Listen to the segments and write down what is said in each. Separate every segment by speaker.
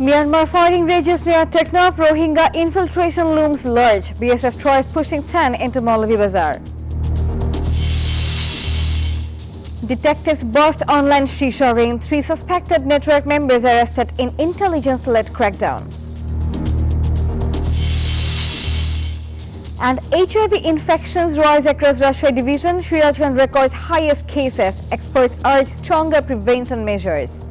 Speaker 1: Myanmar fighting rages near Teknaf. Rohingya infiltration looms large. BSF tries pushing 10 into Maulavi Bazaar. Detectives bust online shisha ring. 3 suspected network members arrested in intelligence-led crackdown. And HIV infections rise across Russia division. Srirajganj records highest cases. Experts urge stronger prevention measures.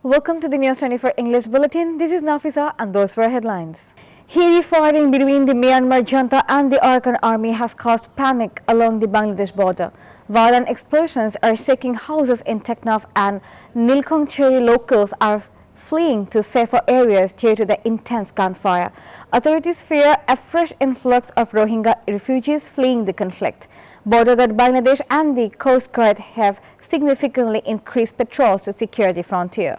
Speaker 1: Welcome to the News 24 English Bulletin. This is Nafisa and those were headlines. Heavy fighting between the Myanmar junta and the Arakan army has caused panic along the Bangladesh border. Violent explosions are shaking houses in Teknaf and Nilkongcheri. Locals are fleeing to safer areas due to the intense gunfire. Authorities fear a fresh influx of Rohingya refugees fleeing the conflict. Border Guard Bangladesh and the Coast Guard have significantly increased patrols to secure the frontier.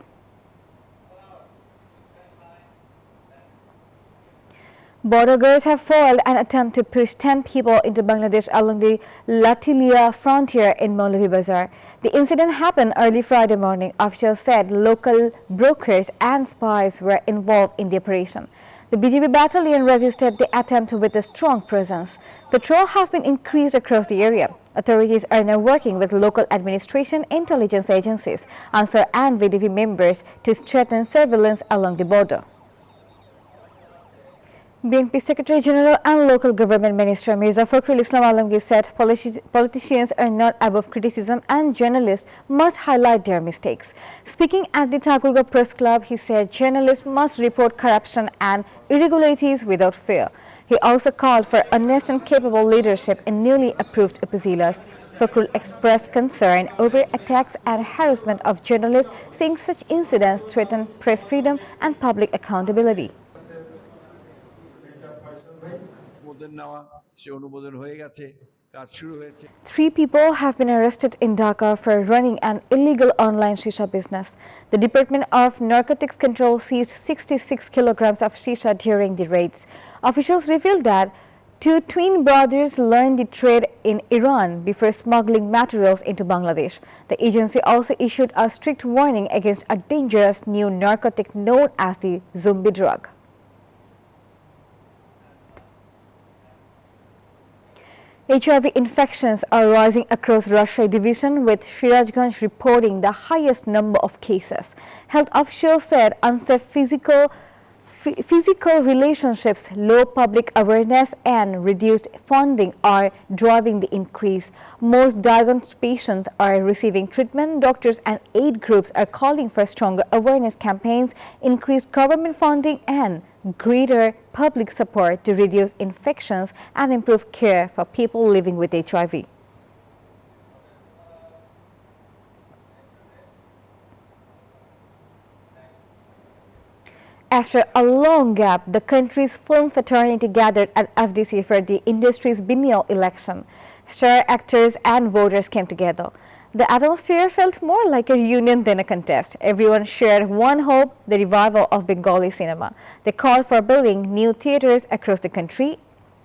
Speaker 1: Border guards have foiled an attempt to push 10 people into Bangladesh along the Latilia frontier in Maulavi Bazaar. The incident happened early Friday morning. Officials said local brokers and spies were involved in the operation. The BGB battalion resisted the attempt with a strong presence. Patrols have been increased across the area. Authorities are now working with local administration, intelligence agencies, Ansar and VDP members to strengthen surveillance along the border. BNP Secretary General and Local Government Minister Mirza Fakhrul Islam Alamgir said politicians are not above criticism and journalists must highlight their mistakes. Speaking at the Thakurga Press Club, he said journalists must report corruption and irregularities without fear. He also called for honest and capable leadership in newly approved upazilas. Fakhrul expressed concern over attacks and harassment of journalists, saying such incidents threaten press freedom and public accountability. 3 people have been arrested in Dhaka for running an illegal online shisha business. The Department of Narcotics Control seized 66 kilograms of shisha during the raids. Officials revealed that 2 twin brothers learned the trade in Iran before smuggling materials into Bangladesh. The agency also issued a strict warning against a dangerous new narcotic known as the zombie drug. HIV infections are rising across Russia division, with Srirajganj reporting the highest number of cases. Health officials said unsafe physical relationships, low public awareness and reduced funding are driving the increase. Most diagnosed patients are receiving treatment. Doctors and aid groups are calling for stronger awareness campaigns, increased government funding and greater public support to reduce infections and improve care for people living with HIV. After a long gap, the country's film fraternity gathered at FDC for the industry's biennial election. Star actors and voters came together. The atmosphere felt more like a reunion than a contest. Everyone shared one hope: the revival of Bengali cinema. They called for building new theaters across the country.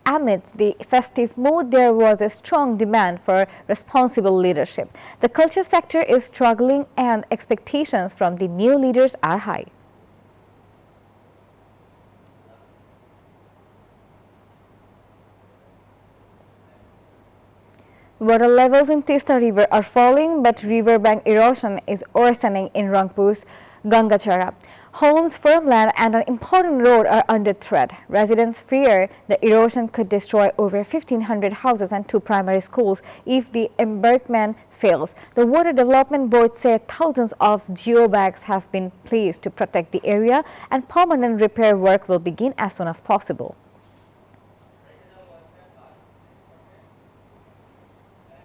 Speaker 1: Amidst the festive mood, there was a strong demand for responsible leadership. The culture sector is struggling and expectations from the new leaders are high. Water levels in Tista River are falling, but riverbank erosion is worsening in Rangpur's Gangachara. Homes, farmland and an important road are under threat. Residents fear the erosion could destroy over 1,500 houses and 2 primary schools if the embankment fails. The Water Development Board said thousands of geobags have been placed to protect the area and permanent repair work will begin as soon as possible.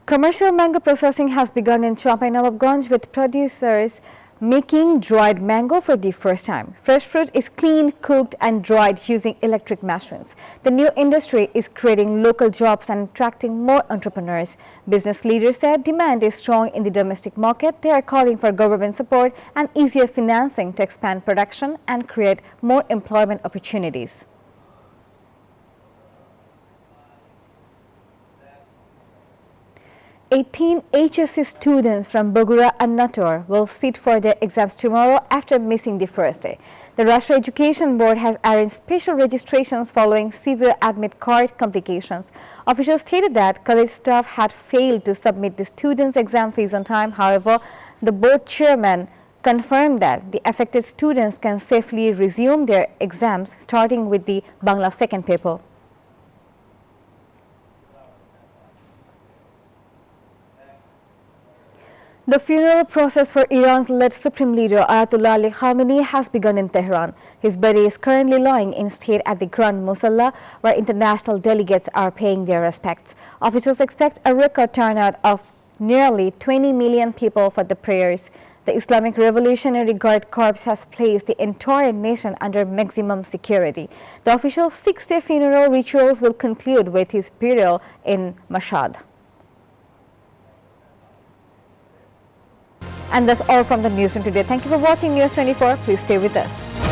Speaker 1: Commercial mango processing has begun in Champainawabganj, with producers making dried mango for the first time. Fresh fruit is cleaned, cooked and dried using electric machines. The new industry is creating local jobs and attracting more entrepreneurs. Business leaders said demand is strong in the domestic market. They are calling for government support and easier financing to expand production and create more employment opportunities. 18 HSC students from Bogura and Nator will sit for their exams tomorrow after missing the first day. The Rashtra Education Board has arranged special registrations following severe admit card complications. Officials stated that college staff had failed to submit the students' exam fees on time. However, the board chairman confirmed that the affected students can safely resume their exams starting with the Bangla second paper. The funeral process for Iran's late Supreme Leader Ayatollah Ali Khamenei has begun in Tehran. His body is currently lying in state at the Grand Musalla, where international delegates are paying their respects. Officials expect a record turnout of nearly 20 million people for the prayers. The Islamic Revolutionary Guard Corps has placed the entire nation under maximum security. The official 6-day funeral rituals will conclude with his burial in Mashhad. And that's all from the newsroom today. Thank you for watching News 24. Please stay with us.